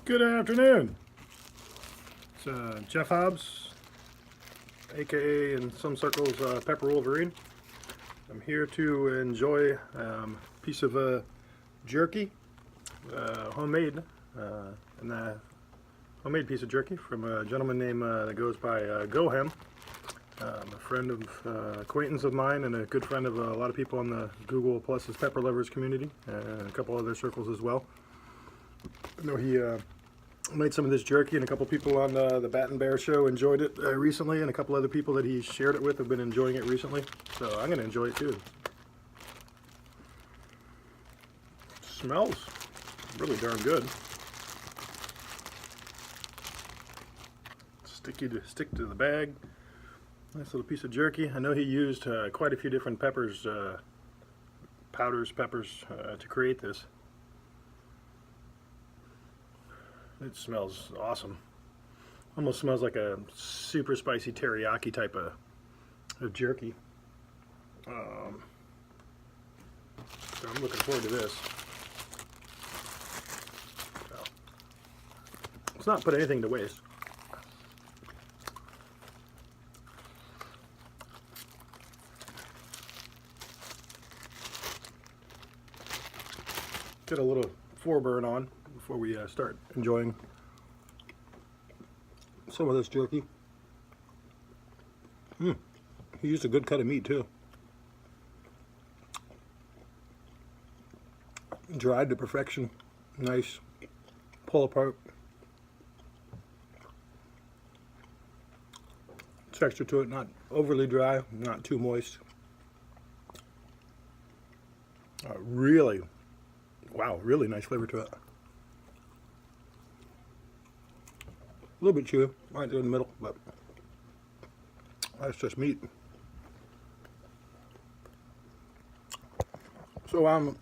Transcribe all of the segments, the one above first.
Good afternoon. It's Jeff Hobbs, aka in some circles Pepper Wolverine. I'm here to enjoy a piece of jerky, homemade, and a homemade piece of jerky from a gentleman named that goes by Goham. A friend of acquaintance of mine and a good friend of a lot of people on the Google Plus Pepper Lovers community and a couple other circles as well. I know he made some of this jerky, and a couple people on the Bat and Bear show enjoyed it recently, and a couple other people that he shared it with have been enjoying it recently. So I'm going to enjoy it too. Smells really darn good. Stick to the bag. Nice little piece of jerky. I know he used quite a few different peppers, peppers to create this. It smells awesome. Almost smells like a super spicy teriyaki type of jerky. So I'm looking forward to this. So, let's not put anything to waste. Get a little foreburn on before we start enjoying some of this jerky. He used a good cut of meat too. Dried to perfection. Nice pull apart. Texture to it, not overly dry, not too moist. Really, wow, really nice flavor to it. A little bit chewy, right there in the middle, but that's just meat. So I'm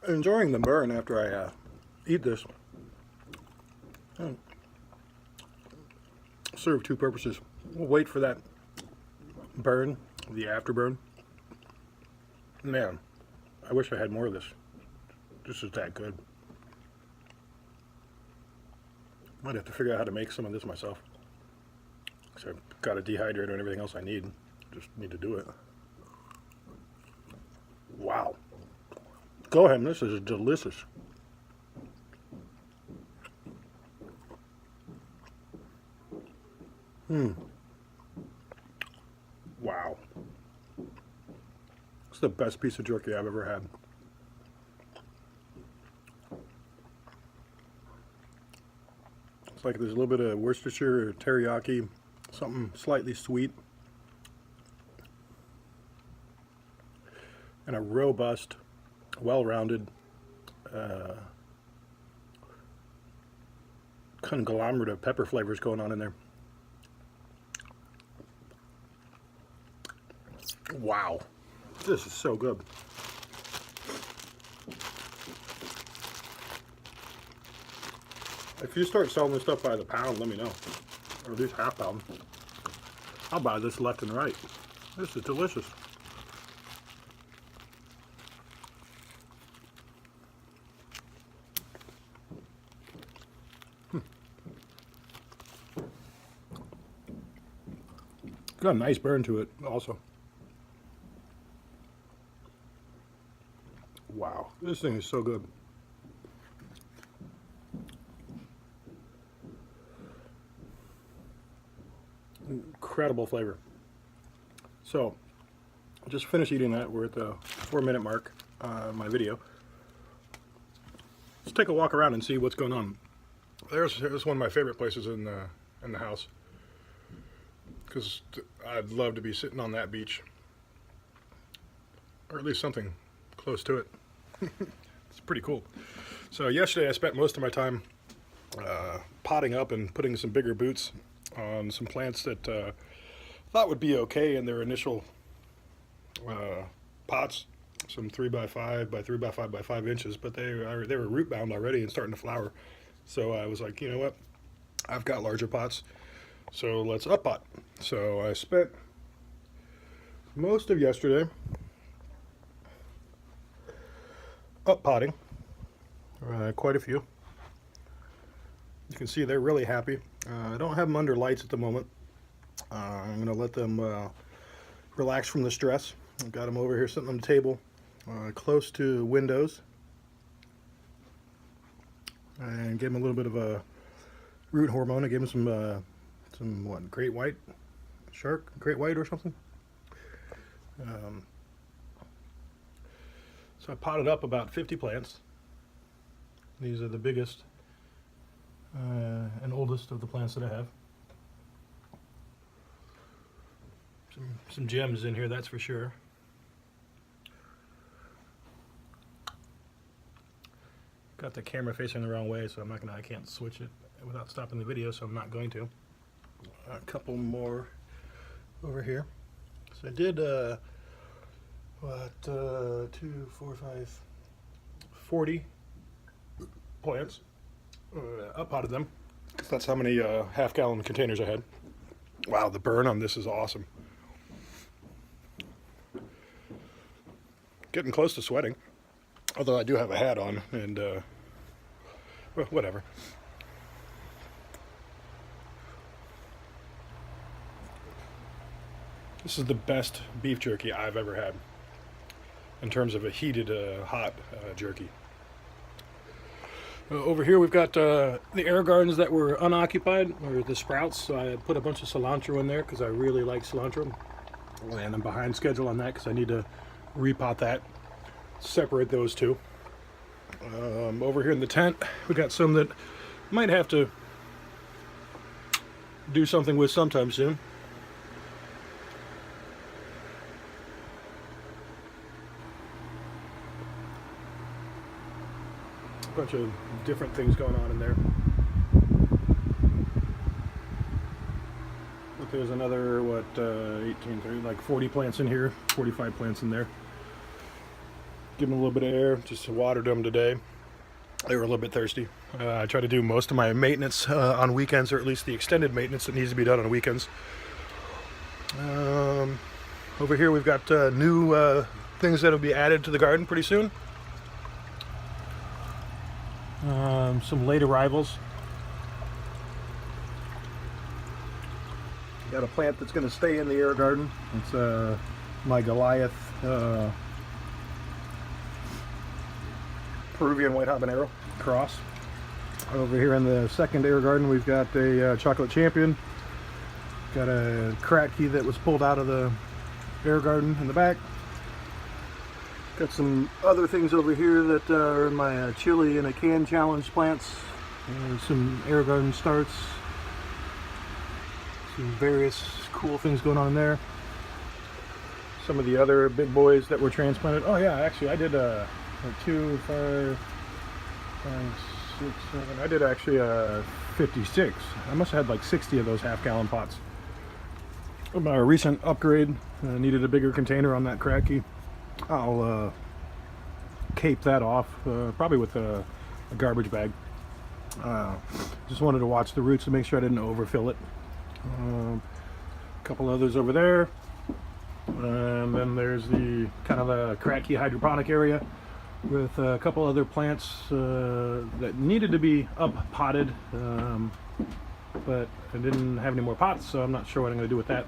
enjoying the burn after I eat this. Serve two purposes. We'll wait for that burn, the afterburn. Man, I wish I had more of this. This is that good. Might have to figure out how to make some of this myself. So I've got a dehydrator and everything else I need. Just need to do it. Wow. Go ahead, this is delicious. Wow. It's the best piece of jerky I've ever had. Like there's a little bit of Worcestershire or teriyaki, something slightly sweet, and a robust, well-rounded conglomerate of pepper flavors going on in there. Wow, this is so good. If you start selling this stuff by the pound, let me know. Or at least half pound. I'll buy this left and right. This is delicious. Got a nice burn to it also. Wow, this thing is so good. Incredible flavor. So, just finished eating that. We're at the 4-minute mark on my video. Let's take a walk around and see what's going on. There's one of my favorite places in the house, because I'd love to be sitting on that beach, or at least something close to it. It's pretty cool. So yesterday I spent most of my time potting up and putting some bigger boots on some plants that thought would be okay in their initial pots, some 3x5 by 3x5 by 5 inches, but they were root bound already and starting to flower. So I was like, you know what, I've got larger pots, so let's up pot. So I spent most of yesterday up potting, quite a few. You can see they're really happy. I don't have them under lights at the moment. I'm going to let them relax from the stress. I've got them over here sitting on the table, close to windows. And gave them a little bit of a root hormone. I gave them some what, great white or something. So I potted up about 50 plants. These are the biggest and oldest of the plants that I have. Some gems in here, that's for sure. Got the camera facing the wrong way, so I can't switch it without stopping the video, so I'm not going to. A couple more over here. So I did 40 plants. Uppotted them, because that's how many half-gallon containers I had. Wow, the burn on this is awesome. Getting close to sweating, although I do have a hat on, and well, whatever. This is the best beef jerky I've ever had in terms of a heated, hot jerky. Over here we've got the air gardens that were unoccupied, or the sprouts, so I put a bunch of cilantro in there because I really like cilantro. And I'm behind schedule on that because I need to repot that, separate those two. Over here in the tent we got some that might have to do something with sometime soon. A bunch of different things going on in there. But there's another, 18, 30, like 40 plants in here, 45 plants in there. Give them a little bit of air, just watered them today. They were a little bit thirsty. I try to do most of my maintenance on weekends, or at least the extended maintenance that needs to be done on weekends. Over here we've got new things that will be added to the garden pretty soon. Some late arrivals. Got a plant that's going to stay in the air garden. It's my Goliath Peruvian white habanero cross. Over here in the second air garden we've got a chocolate champion. Got a cracky that was pulled out of the air garden in the back. Got some other things over here that are in my chili in a can challenge plants. Some air garden starts. Some various cool things going on in there. Some of the other big boys that were transplanted. Oh yeah, actually I did 2, 5, 6, 7. I did actually 56. I must have had like 60 of those half-gallon pots. My recent upgrade needed a bigger container on that cracky. I'll cape that off, probably with a garbage bag. Just wanted to watch the roots to make sure I didn't overfill it. A couple others over there, and then there's the kind of a cracky hydroponic area with a couple other plants that needed to be up potted, but I didn't have any more pots, so I'm not sure what I'm going to do with that.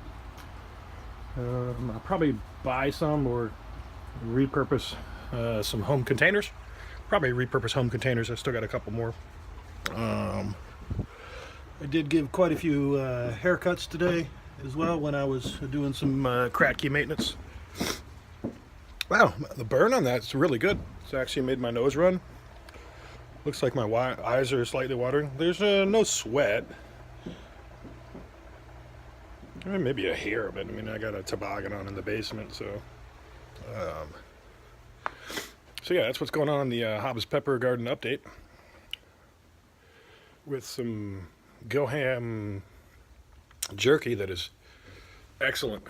I'll probably buy some or repurpose some home containers. Probably repurpose home containers. I still got a couple more. I did give quite a few haircuts today as well when I was doing some cracky maintenance. Wow, the burn on that's really good. It's actually made my nose run. Looks like my eyes are slightly watering. There's no sweat. Maybe a hair, but I mean I got a toboggan on in the basement, so yeah, that's what's going on in the Hobbs Pepper Garden update with some Goham jerky that is excellent.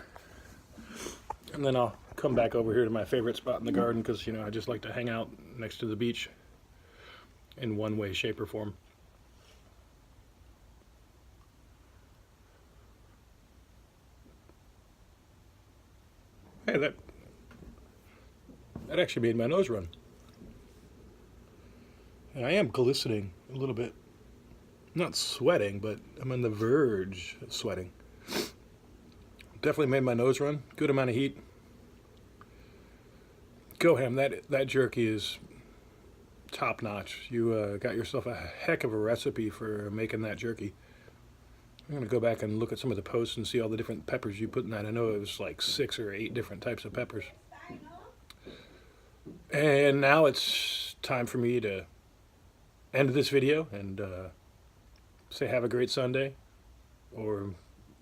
And then I'll come back over here to my favorite spot in the garden because, you know, I just like to hang out next to the beach in one way, shape, or form. Hey, that actually made my nose run. And I am glistening a little bit not sweating, but I'm on the verge of sweating. Definitely made my nose run. Good amount of heat. Goham, that jerky is top notch. You got yourself a heck of a recipe for making that jerky. I'm going to go back and look at some of the posts and see all the different peppers you put in that. I know it was like 6 or 8 different types of peppers. And now it's time for me to end this video and say have a great Sunday or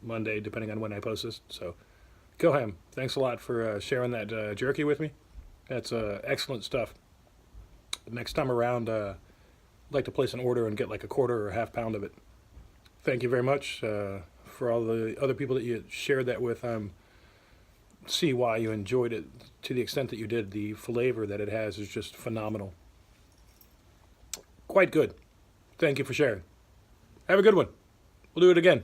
Monday, depending on when I post this. So, Goham, thanks a lot for sharing that jerky with me. That's excellent stuff. Next time around, I'd like to place an order and get like a quarter or a half pound of it. Thank you very much for all the other people that you shared that with. See why you enjoyed it to the extent that you did. The flavor that it has is just phenomenal. Quite good. Thank you for sharing. Have a good one. We'll do it again.